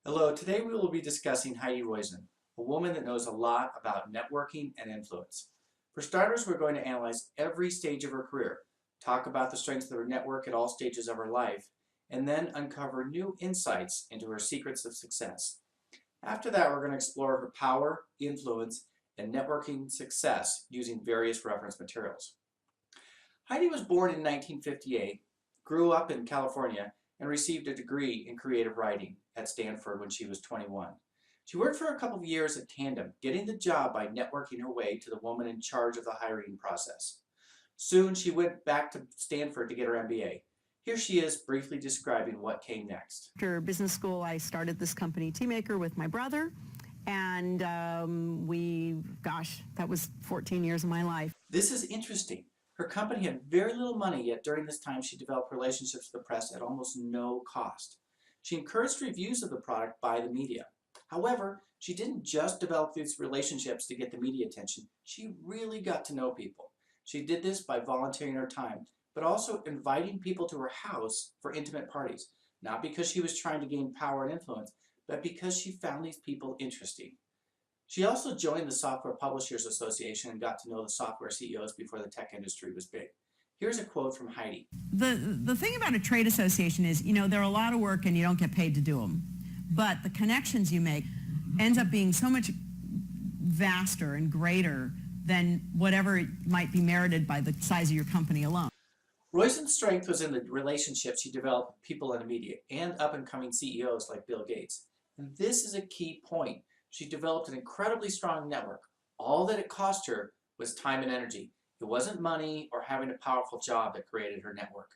Hello, today we will be discussing Heidi Roizen, a woman that knows a lot about networking and influence. For starters, we're going to analyze every stage of her career, talk about the strengths of her network at all stages of her life, and then uncover new insights into her secrets of success. After that, we're going to explore her power, influence, and networking success using various reference materials. Heidi was born in 1958, grew up in California, and received a degree in creative writing at Stanford when she was 21. She worked for a couple of years at Tandem, getting the job by networking her way to the woman in charge of the hiring process. Soon she went back to Stanford to get her MBA. Here she is briefly describing what came next. After business school, I started this company, Teamaker, with my brother, and that was 14 years of my life. This is interesting. Her company had very little money, yet during this time she developed relationships with the press at almost no cost. She encouraged reviews of the product by the media. However, she didn't just develop these relationships to get the media attention. She really got to know people. She did this by volunteering her time, but also inviting people to her house for intimate parties, not because she was trying to gain power and influence, but because she found these people interesting. She also joined the Software Publishers Association and got to know the software CEOs before the tech industry was big. Here's a quote from Heidi. The thing about a trade association is, they're a lot of work and you don't get paid to do them. But the connections you make ends up being so much vaster and greater than whatever might be merited by the size of your company alone. Roizen's strength was in the relationships she developed with people in the media and up-and-coming CEOs like Bill Gates. And this is a key point. She developed an incredibly strong network. All that it cost her was time and energy. It wasn't money or having a powerful job that created her network.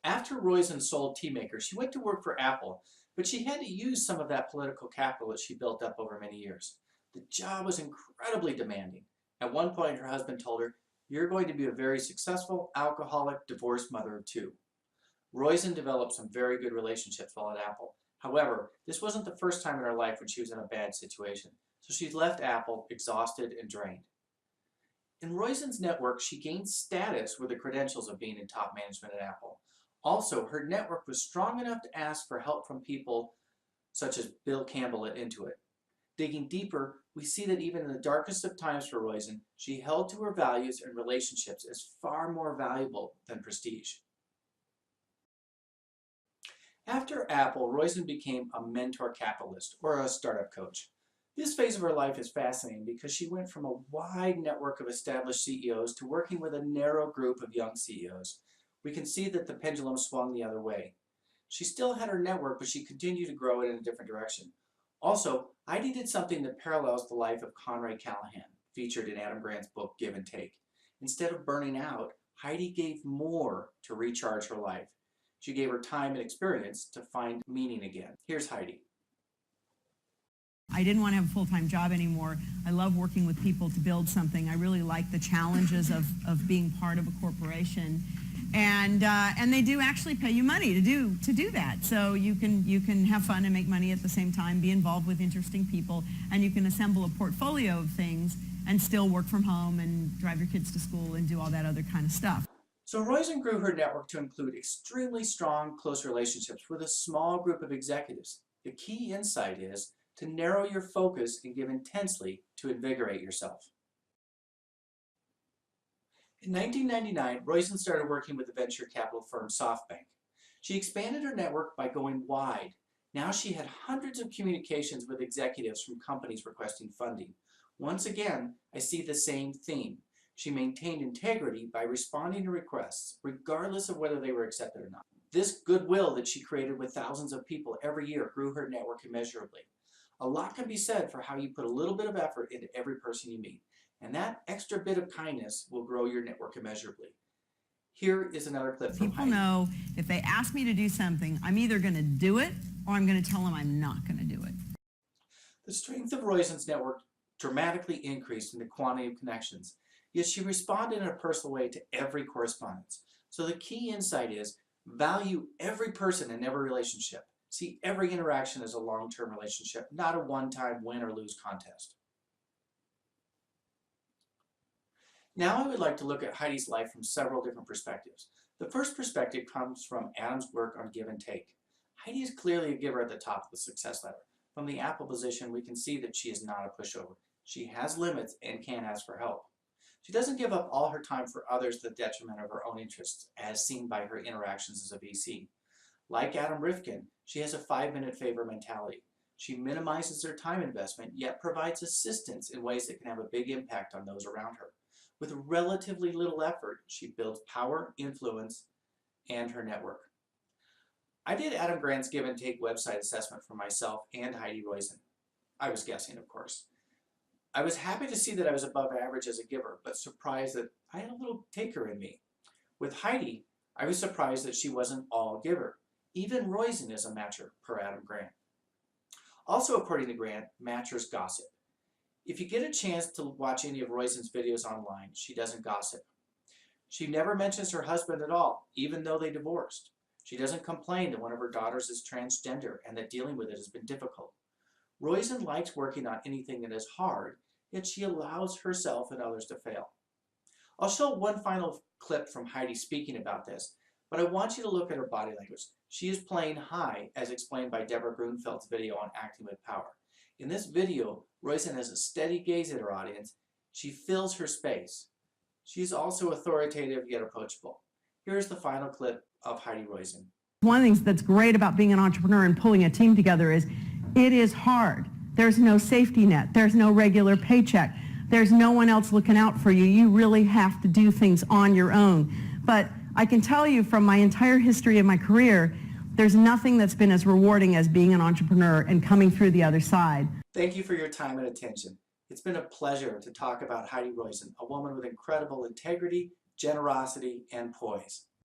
After Roizen sold Teamaker, she went to work for Apple, but she had to use some of that political capital that she built up over many years. The job was incredibly demanding. At one point, her husband told her, "You're going to be a very successful, alcoholic, divorced mother of two." Roizen developed some very good relationships while at Apple. However, this wasn't the first time in her life when she was in a bad situation, so she left Apple exhausted and drained. In Roizen's network, she gained status with the credentials of being in top management at Apple. Also, her network was strong enough to ask for help from people such as Bill Campbell at Intuit. Digging deeper, we see that even in the darkest of times for Roizen, she held to her values and relationships as far more valuable than prestige. After Apple, Roizen became a mentor capitalist, or a startup coach. This phase of her life is fascinating because she went from a wide network of established CEOs to working with a narrow group of young CEOs. We can see that the pendulum swung the other way. She still had her network, but she continued to grow it in a different direction. Also, Heidi did something that parallels the life of Conrad Callahan, featured in Adam Grant's book, Give and Take. Instead of burning out, Heidi gave more to recharge her life. She gave her time and experience to find meaning again. Here's Heidi. I didn't want to have a full-time job anymore. I love working with people to build something. I really like the challenges of being part of a corporation. And they do actually pay you money to do that. So you can have fun and make money at the same time, be involved with interesting people, and you can assemble a portfolio of things and still work from home and drive your kids to school and do all that other kind of stuff. So Roizen grew her network to include extremely strong, close relationships with a small group of executives. The key insight is to narrow your focus and give intensely to invigorate yourself. In 1999, Roizen started working with the venture capital firm SoftBank. She expanded her network by going wide. Now she had hundreds of communications with executives from companies requesting funding. Once again, I see the same theme. She maintained integrity by responding to requests, regardless of whether they were accepted or not. This goodwill that she created with thousands of people every year grew her network immeasurably. A lot can be said for how you put a little bit of effort into every person you meet, and that extra bit of kindness will grow your network immeasurably. Here is another clip from Heidi. People know if they ask me to do something, I'm either going to do it or I'm going to tell them I'm not going to do it. The strength of Roizen's network dramatically increased in the quantity of connections. Yet she responded in a personal way to every correspondence. So the key insight is value every person in every relationship. See every interaction as a long-term relationship, not a one-time win or lose contest. Now I would like to look at Heidi's life from several different perspectives. The first perspective comes from Adam's work on Give and Take. Heidi is clearly a giver at the top of the success ladder. From the Apple position, we can see that she is not a pushover. She has limits and can ask for help. She doesn't give up all her time for others to the detriment of her own interests, as seen by her interactions as a VC. Like Adam Rifkin, she has a 5-minute favor mentality. She minimizes her time investment, yet provides assistance in ways that can have a big impact on those around her. With relatively little effort, she builds power, influence, and her network. I did Adam Grant's Give and Take website assessment for myself and Heidi Roizen. I was guessing, of course. I was happy to see that I was above average as a giver, but surprised that I had a little taker in me. With Heidi, I was surprised that she wasn't all giver. Even Roizen is a matcher, per Adam Grant. Also, according to Grant, matchers gossip. If you get a chance to watch any of Roizen's videos online, she doesn't gossip. She never mentions her husband at all, even though they divorced. She doesn't complain that one of her daughters is transgender and that dealing with it has been difficult. Roizen likes working on anything that is hard, yet she allows herself and others to fail. I'll show one final clip from Heidi speaking about this, but I want you to look at her body language. She is playing high, as explained by Deborah Grunfeld's video on acting with power. In this video, Roizen has a steady gaze at her audience. She fills her space. She's also authoritative yet approachable. Here's the final clip of Heidi Roizen. One of the things that's great about being an entrepreneur and pulling a team together is it is hard. There's no safety net. There's no regular paycheck. There's no one else looking out for you. You really have to do things on your own. But I can tell you from my entire history of my career, there's nothing that's been as rewarding as being an entrepreneur and coming through the other side. Thank you for your time and attention. It's been a pleasure to talk about Heidi Roizen, a woman with incredible integrity, generosity, and poise.